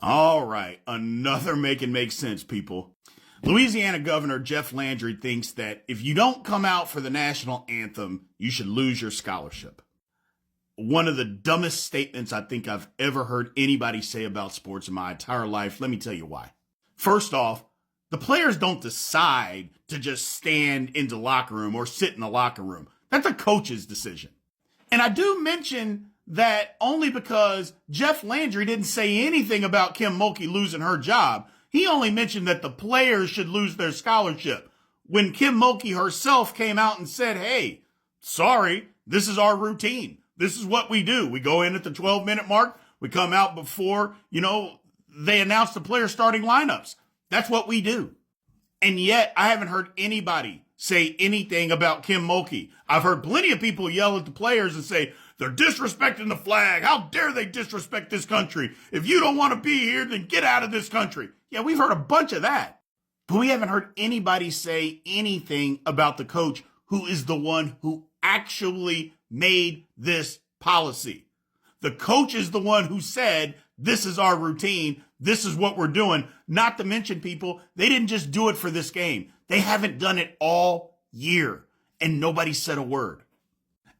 All right, another make and make sense, people. Louisiana Governor Jeff Landry thinks that if you don't come out for the national anthem, you should lose your scholarship. One of the dumbest statements I think I've ever heard anybody say about sports in my entire life. Let me tell you why. First off, the players don't decide to just stand in the locker room or sit in the locker room. That's a coach's decision. And I do mention that only because Jeff Landry didn't say anything about Kim Mulkey losing her job. He only mentioned that the players should lose their scholarship. When Kim Mulkey herself came out and said, hey, sorry, this is our routine. This is what we do. We go in at the 12-minute mark. We come out before, they announce the player starting lineups. That's what we do. And yet I haven't heard anybody say anything about Kim Mulkey. I've heard plenty of people yell at the players and say, they're disrespecting the flag. How dare they disrespect this country? If you don't want to be here, then get out of this country. Yeah, we've heard a bunch of that. But we haven't heard anybody say anything about the coach who is the one who actually made this policy. The coach is the one who said, this is our routine. This is what we're doing. Not to mention, people, they didn't just do it for this game. They haven't done it all year, and nobody said a word.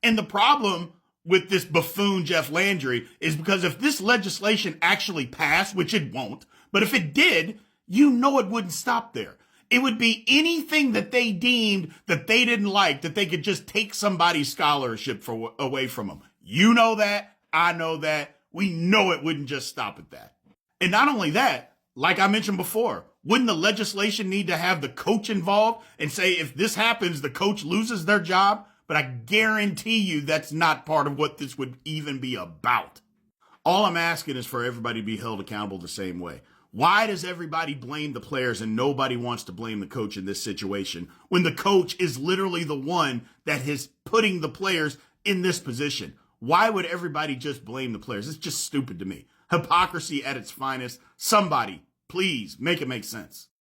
And the problem with this buffoon Jeff Landry is because if this legislation actually passed, which it won't, but if it did, it wouldn't stop there. It would be anything that they deemed that they didn't like, that they could just take somebody's scholarship away from them. You know that. I know that. We know it wouldn't just stop at that. And not only that, like I mentioned before, wouldn't the legislation need to have the coach involved and say, if this happens, the coach loses their job? But I guarantee you that's not part of what this would even be about. All I'm asking is for everybody to be held accountable the same way. Why does everybody blame the players and nobody wants to blame the coach in this situation when the coach is literally the one that is putting the players in this position? Why would everybody just blame the players? It's just stupid to me. Hypocrisy at its finest. Somebody, please make it make sense.